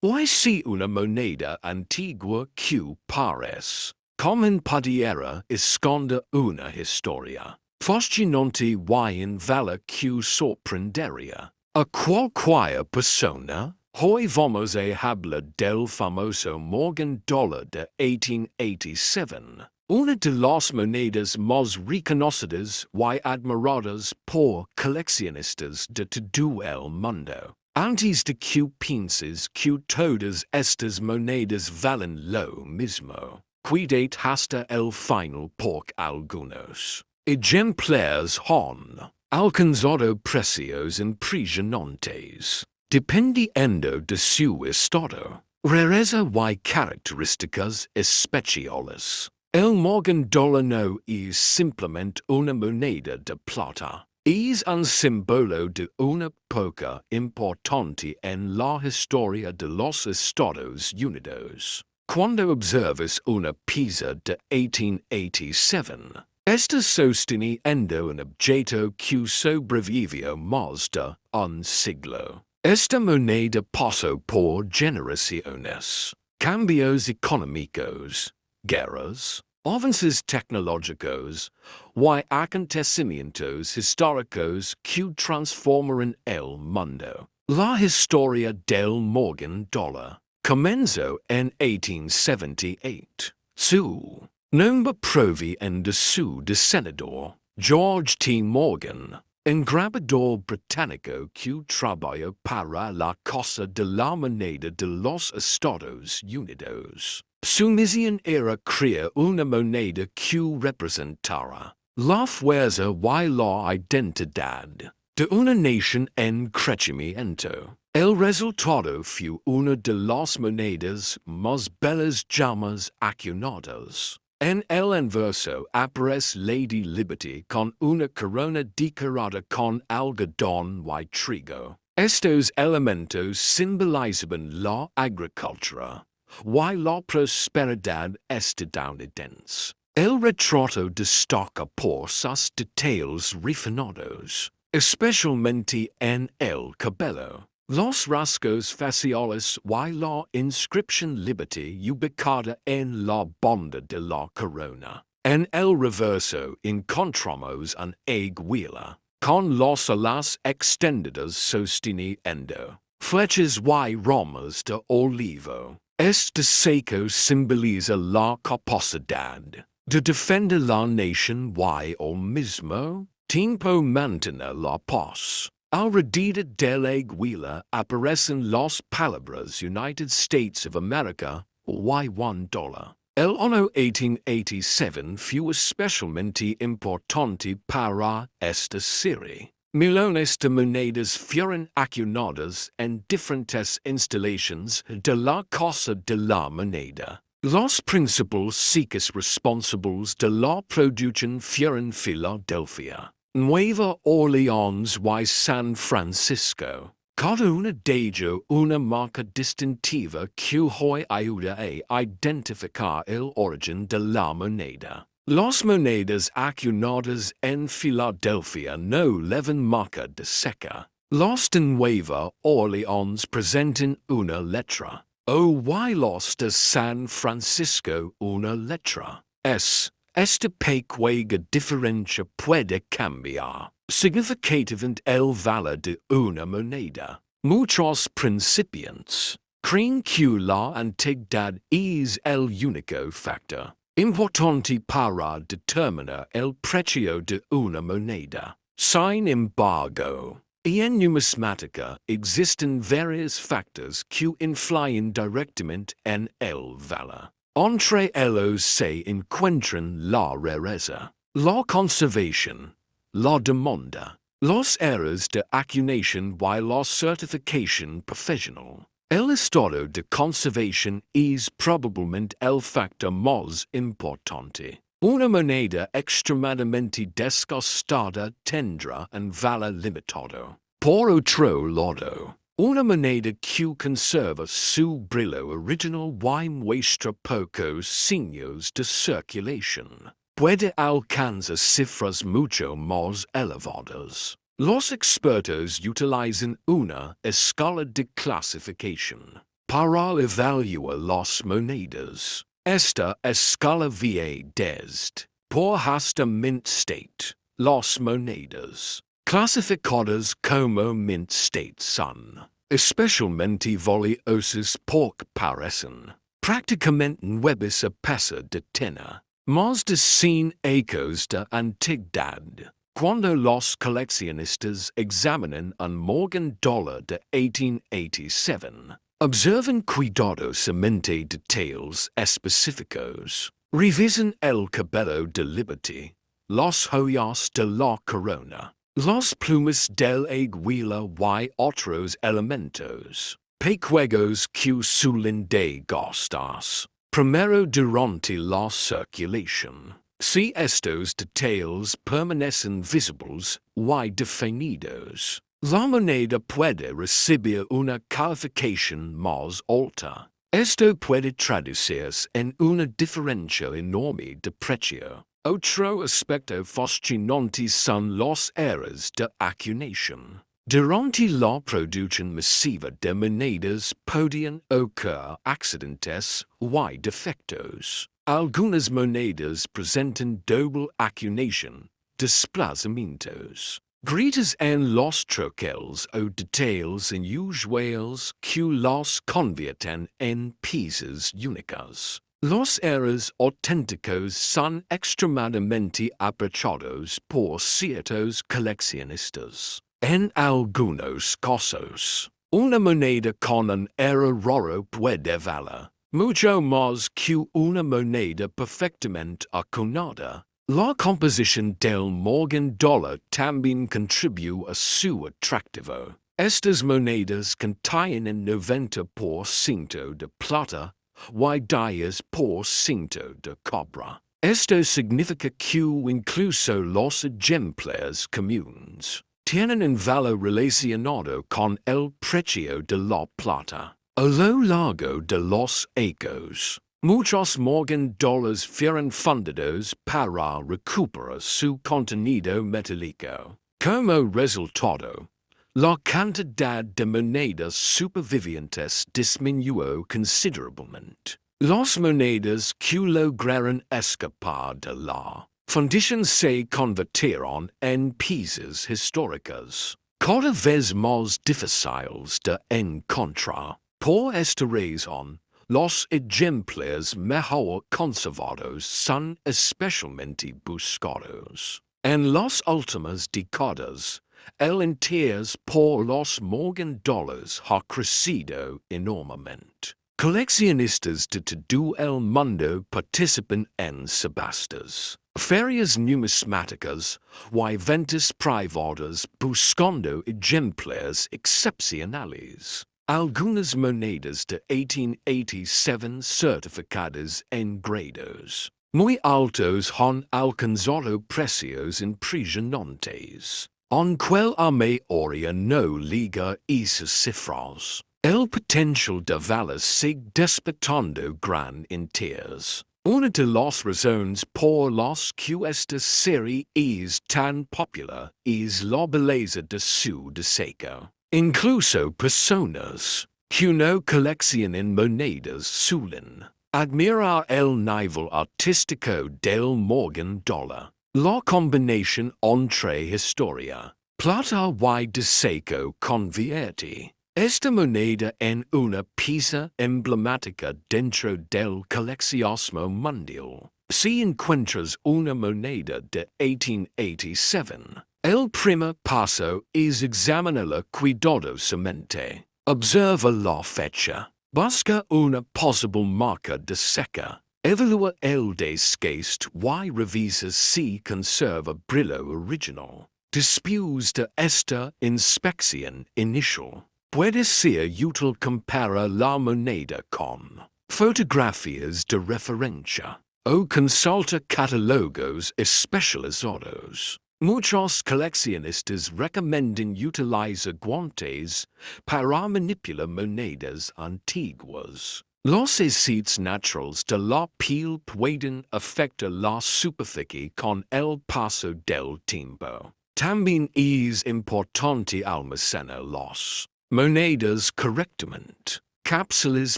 Hoy si una moneda antigua que parece come pudiera esconder una historia fascinante y en valor que sorprendería a cualquier persona. Hoy vamos a hablar del famoso Morgan Dólar de 1887, una de las monedas más reconocidas y admiradas por coleccionistas de todo el mundo. Antes de que pienses que todas estas monedas valen lo mismo, cuídate hasta el final porque algunos ejemplares han alcanzado precios impresionantes. Dependiendo de su estado, rareza y características especiales. El Morgan Dólar no es simplemente una moneda de plata. Es un símbolo de una época importante en la historia de los Estados Unidos. Cuando observas una pieza de 1887, estás sosteniendo un objeto que sobrevivió más de un siglo. Esta moneda pasó por generaciones, cambios económicos, guerras, avances tecnológicos y acontecimientos históricos que transformaron el mundo. La historia del Morgan Dólar comenzó en 1878. Su nombre proviene de su diseñador, George T. Morgan, un grabador británico que trabajó para la Casa de la Moneda de los Estados Unidos. Su misión era crear una moneda que representara la fuerza y la identidad de una nación en crecimiento. El resultado fue una de las monedas más bellas jamás acuñadas. En el anverso aparece Lady Liberty con una corona decorada con algodón y trigo. Estos elementos simbolizaban la agricultura y la prosperidad estadounidense. El retrato destaca por sus detalles refinados, especialmente en el cabello. Los rasgos faciales y la inscripción Liberty ubicada en la banda de la corona. En el reverso encontramos un aguila, con las alas extendidas sosteniendo flechas y ramas de olivo. Este seco simboliza la capacidad de defender la nación y al mismo tiempo mantener la paz. Alrededor del aguila aparecen las palabras United States of America y $1. El año 1887 fue especialmente importante para esta serie. Millones de monedas fueron acuñadas en diferentes instalaciones de la Casa de la Moneda. Los principales sitios responsables de la producción fueron Filadelfia, Nueva Orleans y San Francisco. Cada una de ellas una marca distintiva que hoy ayuda a identificar el origen de la moneda. Las monedas acuñadas en Filadelfia no llevan marca de seca. Las de Nueva Orleans presentan una letra O y las de San Francisco una letra S. Esta pequeña diferencia puede cambiar significativamente el valor de una moneda. Muchos principiantes creen que la antigüedad es el único factor importante para determinar el precio de una moneda. Sin embargo, en numismática existen varios factores que influyen directamente en el valor. Entre ellos se encuentran la rareza, la conservación, la demanda, los errores de acuñación y la certificación profesional. El estado de conservación es probablemente el factor más importante. Una moneda extremadamente desgastada tendrá un valor limitado. Por otro lado, una moneda que conserva su brillo original y muestra pocos signos de circulación puede alcanzar cifras mucho más elevadas. Los expertos utilizan una escala de clasificación para evaluar las monedas. Esta escala va desde por hasta mint state. Las monedas clasificadas como mint state son especialmente valiosas porque parecen prácticamente nuevas a pesar de tener más de 100 años de antigüedad. Cuando los coleccionistas examinan un Morgan Dólar de 1887, observan cuidadosamente detalles específicos, revisan el cabello de Liberty, las joyas de la corona, las plumas del aguila y otros elementos, pequeños que suelen de gastas. Primero durante la circulación. Si estos detalles permanecen visibles y definidos, la moneda puede recibir una calificación más alta. Esto puede traducirse en una diferencia enorme de precio. Otro aspecto fascinante son los errores de acuñación. Durante la producción masiva de monedas podían ocurrir accidentes y defectos. Algunas monedas presentan doble acuñación, desplazamientos, grietas en los troqueles o detalles inusuales que las convierten en piezas únicas. Los errores auténticos son extremadamente aprovechados por ciertos coleccionistas. En algunos casos, una moneda con un error raro puede valer mucho más que una moneda perfectamente acuñada. La composición del Morgan Dólar también contribuye a su atractivo. Estas monedas contienen el 90% de plata y 10% de cobre. Esto significa que incluso los ejemplares comunes tienen un valor relacionado con el precio de la plata. A lo largo de los años, muchos Morgan Dólares fueron fundados para recuperar su contenido metálico. Como resultado, la cantidad de monedas supervivientes disminuyó considerablemente. Las monedas que lograron escapar de la fundición se convirtieron en piezas históricas, cada vez más difíciles de encontrar. Por esta razón, los ejemplares mejor conservados son especialmente buscados. En las últimas décadas, el interés por los Morgan Dólares ha crecido enormemente. Coleccionistas de todo el mundo participan en subastas, ferias numismáticas y ventas privadas buscando ejemplares excepcionales. Algunas monedas de 1887 certificadas en grados muy altos han alcanzado precios impresionantes. Aunque la mayoría no liga esas cifras, el potencial de valor sigue despertando gran interés. Una de las razones por las que esta serie es tan popular es la belleza de su diseño. Incluso personas que no coleccionan monedas suelen admirar el nivel artístico del Morgan Dólar. La combinación entre historia, plata y diseño convierte esta moneda en una pieza emblemática dentro del coleccionismo mundial. Si encuentras una moneda de 1887, el primer paso es examinarla cuidadosamente. Observa la fecha. Busca una posible marca de seca. Evalúa el desgaste y revisa si conserva brillo original. Después de esta inspección inicial, puede ser útil comparar la moneda con fotografías de referencia o consulta catálogos especializados. Muchos coleccionistas recomiendan utilizar guantes para manipular monedas antiguas. Los aceites naturales de la piel pueden afectar la superficie con el paso del tiempo. También es importante almacenar las monedas correctamente. Cápsulas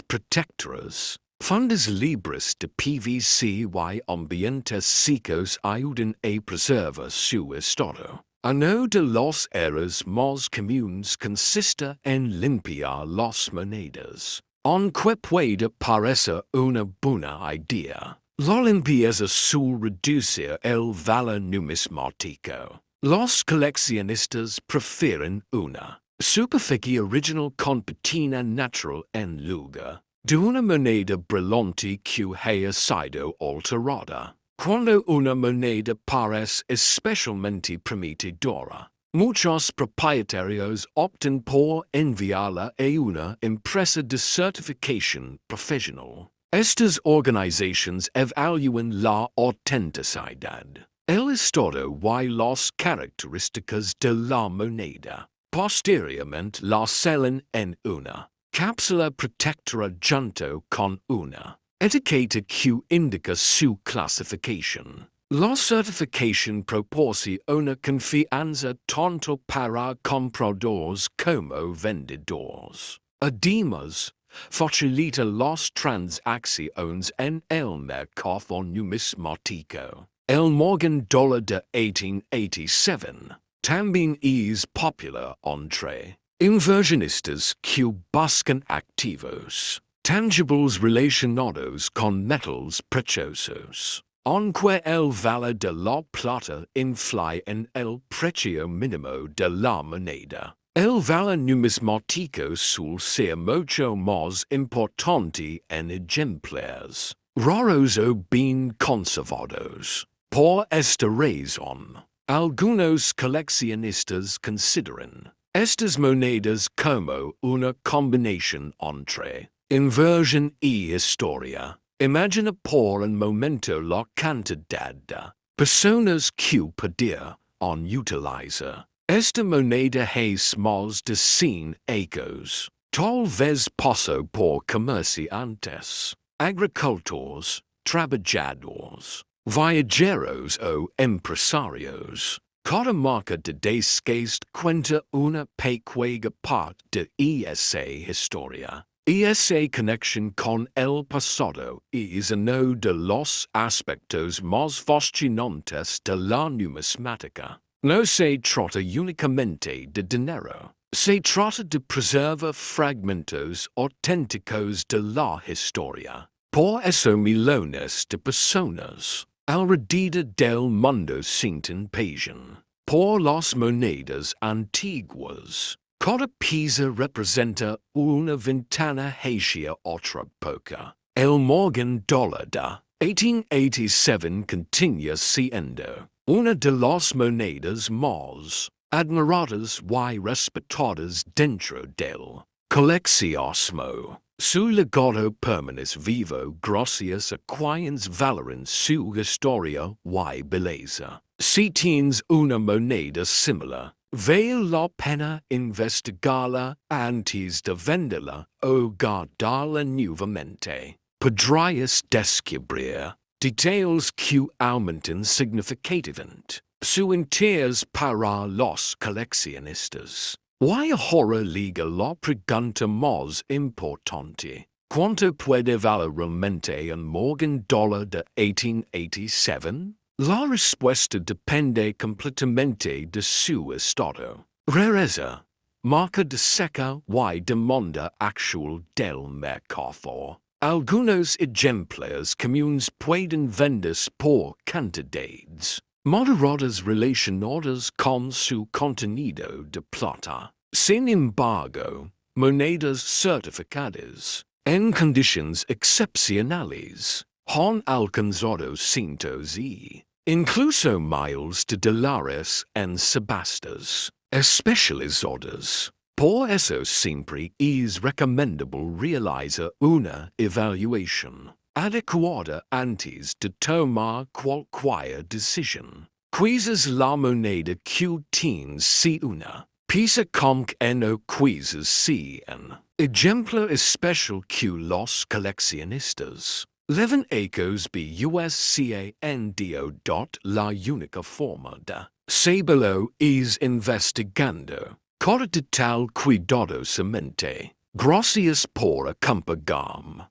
protectoras. Fundes libres de PVC y ambientes secos ayudan a preservar su estado. Uno de los errores más comunes consiste en limpiar las monedas. Aunque puede parecer una buena idea, la limpieza suele reducir el valor numismático. Los coleccionistas prefieren una superficie original con patina natural en lugar de una moneda brillante que haya sido alterada. Cuando una moneda parece especialmente prometedora, muchos propietarios optan por enviarla a una empresa de certificación profesional. Estas organizaciones evalúan la autenticidad, el estado y las características de la moneda. Posteriormente la sellen en una cápsula protectora junto con una etiqueta que indica su clasificación. La certificación proporciona confianza tanto para compradores como vendedores. Además, facilita las transacciones en el mercado numismático. El Morgan Dólar de 1887 también es popular entre inversionistas que buscan activos tangibles relacionados con metals preciosos. Aunque el valor de la plata influye en el precio mínimo de la moneda, el valor numismático suele ser mucho más importante en ejemplares raros o bien conservados. Por esta razón, algunos coleccionistas consideran estas monedas como una combinación entre inversión y historia. Imagina por un momento la cantidad de personas que podrían utilizar esta moneda hace más de 100 años. Tal vez pasó por comerciantes, agricultores, trabajadores, viajeros o empresarios. Cada marca de desgaste cuenta una pequeña parte de esa historia. Esa conexión con el pasado es uno de los aspectos más fascinantes de la numismática. No se trata únicamente de dinero. Se trata de preservar fragmentos auténticos de la historia. Por eso millones de personas alrededor del mundo sienten pasión por las monedas antiguas. Cada pieza representa una ventana hacia otra época. El Morgan Dólar de 1887 continúa siendo una de las monedas más admiradas y respetadas dentro del coleccionismo. Su legado permanece vivo gracias a quienes valoran su historia y belleza. Si tienes una moneda similar, vale la pena investigarla antes de venderla o guardarla nuevamente. Podrías descubrir detalles que aumentan significativamente su interés para los coleccionistas. Y ahora liga la pregunta más importante. ¿Cuánto puede valer realmente un Morgan Dólar de 1887? La respuesta depende completamente de su estado, rareza, marca de seca y demanda actual del mercado. Algunos ejemplares comunes pueden venderse por cantidades moderadas relacionadas con su contenido de plata. Sin embargo, monedas certificadas en condiciones excepcionales han alcanzado cientos y incluso miles de dólares en subastas especializadas. Por eso siempre es recomendable realizar una evaluación adecuada antes de tomar cualquier decisión. Quizás la moneda que tienes si una pieza como no quizás si un ejemplo especial que los coleccionistas leven ecos buscando. La única forma de saberlo es investigando cada detalle cuidadosamente. Grossius pora cumpagam.